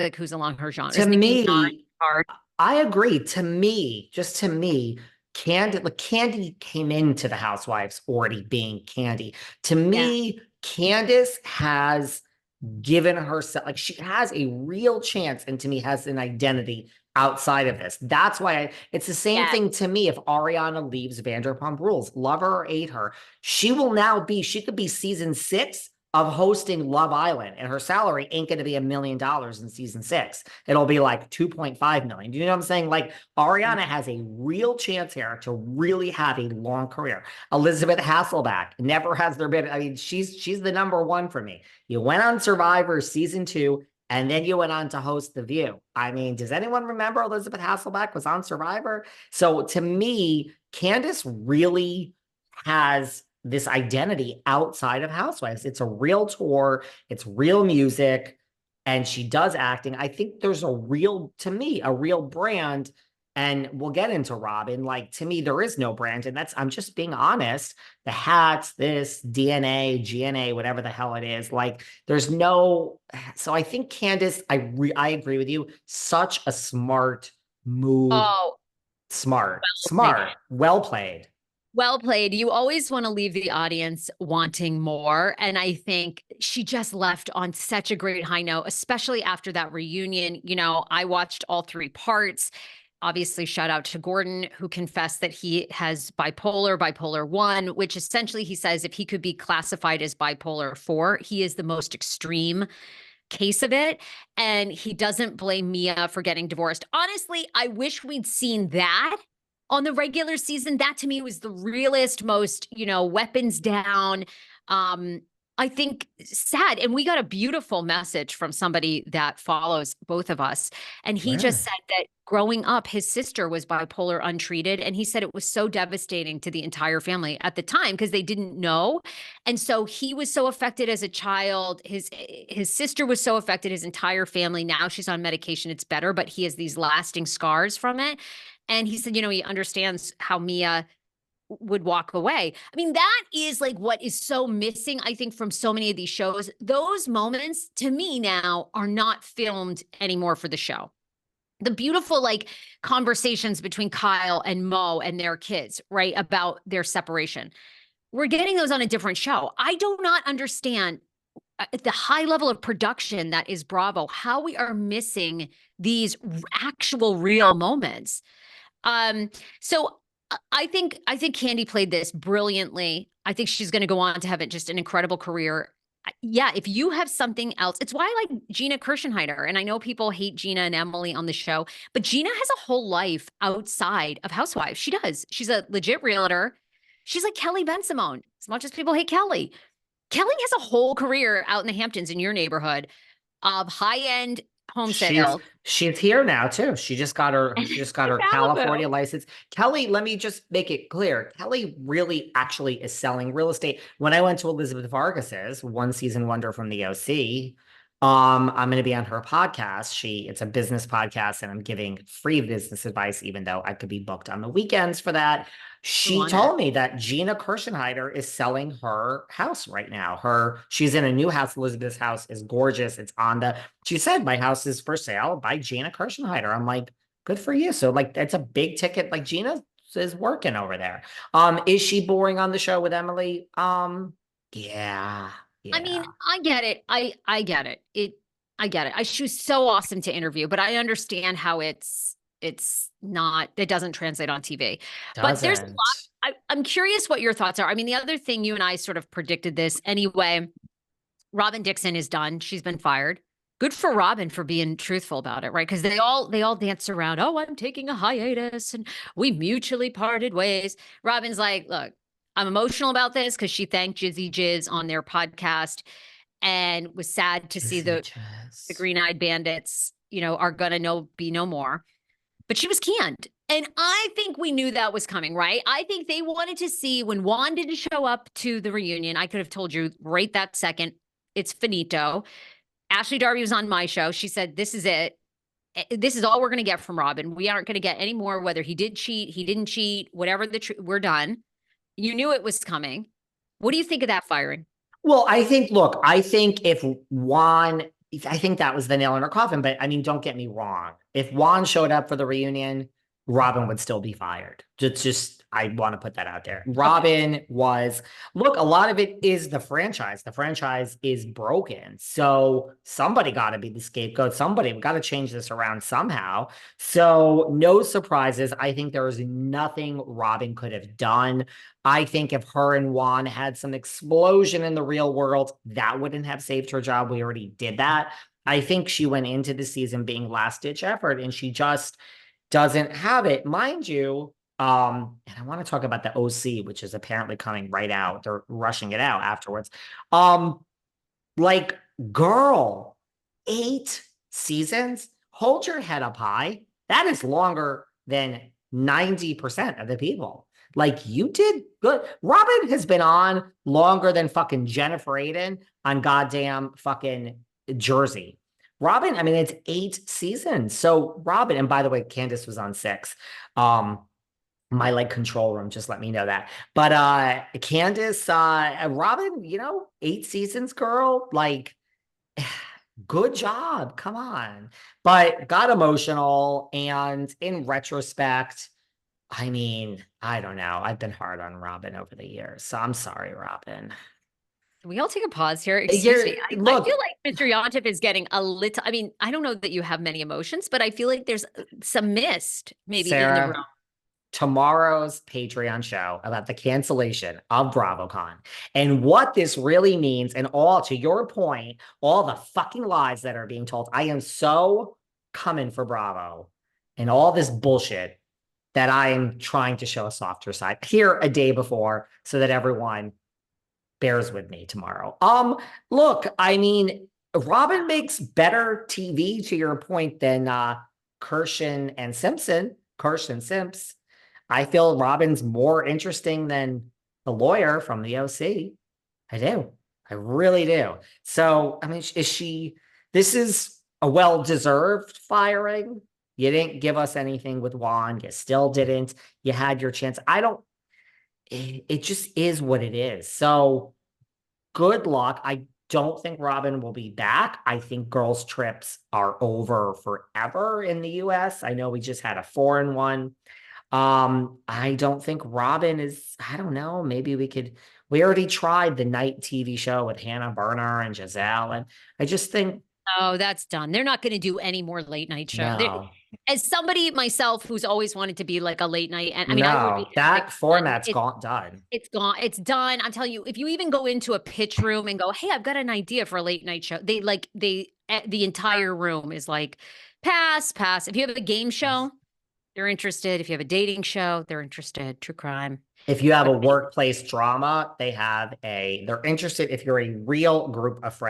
like who's along her genre. To Is Nicki Minaj me, hard? I agree. Just to me, Candy came into the Housewives already being Candy. To Yeah. me, Candice has given herself, like she has a real chance and to me has an identity outside of this. That's why it's the same Yeah. thing to me. If Ariana leaves Vanderpump Rules, love her or hate her, she could be season 6 of hosting Love Island, and her salary ain't going to be $1 million in season 6. It'll be like 2.5 million. Do you know what I'm saying? Like Ariana has a real chance here to really have a long career. Elizabeth Hasselbeck, never has there been. I mean, she's the number one for me. You went on Survivor season 2, and then you went on to host The View. I mean, does anyone remember Elizabeth Hasselbeck was on Survivor? So to me, Candice really has this identity outside of Housewives. It's a real tour, it's real music, and she does acting. I think there's to me, a real brand. And we'll get into Robyn. Like, to me, there is no brand. And I'm just being honest. The hats, this DNA, GNA, whatever the hell it is. Like, there's no. So I think Candice, I agree with you. Such a smart move. Oh, well played. Smart, well played. Well played. You always want to leave the audience wanting more. And I think she just left on such a great high note, especially after that reunion. You know, I watched all 3 parts. Obviously, shout out to Gordon, who confessed that he has bipolar 1, which essentially he says if he could be classified as bipolar 4, he is the most extreme case of it. And he doesn't blame Mia for getting divorced. Honestly, I wish we'd seen that on the regular season. That to me was the realest, most, weapons down. I think sad. And we got a beautiful message from somebody that follows both of us. And he just said that growing up, his sister was bipolar untreated. And he said it was so devastating to the entire family at the time because they didn't know. And so he was so affected as a child. His sister was so affected, his entire family. Now she's on medication. It's better, but he has these lasting scars from it. And he said, he understands how Mia would walk away. I mean, that is like what is so missing, I think, from so many of these shows. Those moments to me now are not filmed anymore for the show. The beautiful conversations between Kyle and Mo and their kids, right, about their separation. We're getting those on a different show. I do not understand at the high level of production that is Bravo, how we are missing these actual real moments. So I think Candy played this brilliantly. I think she's going to go on to have just an incredible career. Yeah, if you have something else, it's why I like Gina Kirschenheiter. And I know people hate Gina and Emily on the show, but Gina has a whole life outside of Housewives. She does. She's a legit realtor. She's like Kelly Ben-Simone, as much as people hate Kelly. Kelly has a whole career out in the Hamptons in your neighborhood of high-end home sales. She's here now too. She just got her California license. Kelly, let me just make it clear. Kelly really actually is selling real estate. When I went to Elizabeth Vargas's One Season Wonder from the OC, I'm going to be on her podcast. It's a business podcast and I'm giving free business advice, even though I could be booked on the weekends for that. She told me that Gina Kirschenheiter is selling her house right now. She's in a new house. Elizabeth's house is gorgeous. She said, my house is for sale by Gina Kirschenheiter. I'm like, good for you. So that's a big ticket. Like Gina is working over there. Is she boring on the show with Emily? Yeah. I mean, I get it. I get it. I get it. She was so awesome to interview, but I understand how it doesn't translate on TV. But there's a lot. I'm curious what your thoughts are. I mean, the other thing, you and I sort of predicted this anyway. Robyn Dixon is done. She's been fired. Good for Robyn for being truthful about it, right? Because they all dance around, oh, I'm taking a hiatus and we mutually parted ways. Robyn's like, look, I'm emotional about this because she thanked Jizzy Jizz on their podcast and was sad to see the Green-Eyed Bandits, are going to be no more. But she was canned. And I think we knew that was coming, right? I think they wanted to see when Juan didn't show up to the reunion. I could have told you right that second, it's finito. Ashley Darby was on my show. She said, this is it. This is all we're going to get from Robyn. We aren't going to get any more, whether he did cheat, he didn't cheat, whatever we're done. You knew it was coming. What do you think of that firing? Well, I think if Juan I think that was the nail in her coffin. But I mean, don't get me wrong. If Juan showed up for the reunion, Robyn would still be fired. Just I want to put that out there. Robyn was, look, a lot of it is the franchise. The franchise is broken. So somebody got to be the scapegoat. Somebody, we got to change this around somehow. So no surprises. I think there was nothing Robyn could have done. I think if her and Juan had some explosion in the real world, that wouldn't have saved her job. We already did that. I think she went into the season being last ditch effort, and she just doesn't have it. Mind you, and I want to talk about the OC, which is apparently coming right out. They're rushing it out afterwards. Like, girl, 8 seasons, hold your head up high. That is longer than 90% of the people. Like, you did good. Robyn has been on longer than fucking Jennifer Aiden on goddamn fucking Jersey. Robyn, I mean, it's 8 seasons. So Robyn, and by the way, Candice was on 6. My like control room just let me know that. But Candice, Robyn, 8 seasons, girl, like, good job. Come on. But got emotional, and in retrospect, I mean, I don't know. I've been hard on Robyn over the years. So I'm sorry, Robyn. Can we all take a pause here? Excuse me. I feel like Mr. Yontef is getting a little, I mean, I don't know that you have many emotions, but I feel like there's some mist maybe Sarah, in the room. Tomorrow's Patreon show about the cancellation of BravoCon and what this really means, and all, to your point, all the fucking lies that are being told. I am so coming for Bravo and all this bullshit that I am trying to show a softer side here a day before so that everyone bears with me tomorrow. Look, I mean, Robyn makes better TV, to your point, than Kirsch and Simpson. Kirsch and Simps. I feel Robyn's more interesting than the lawyer from the OC. I do. I really do. So, I mean, this is a well-deserved firing. You didn't give us anything with Juan. You still didn't. You had your chance. It just is what it is. So good luck. I don't think Robyn will be back. I think girls' trips are over forever in the US. I know we just had a foreign one. I don't think Robyn is, I don't know, maybe we already tried the night TV show with Hannah Berner and Giselle. And I just think, oh, that's done. They're not going to do any more late night show. no. As somebody myself who's always wanted to be like a late night, and I mean, no, I would be that format's done. It's gone. It's done. I'm telling you, if you even go into a pitch room and go, "Hey, I've got an idea for a late night show," the entire room is like, pass. If you have a game show, they're interested. If you have a dating show, they're interested. True crime. If you have a workplace drama, they're interested. If you're a real group of friends.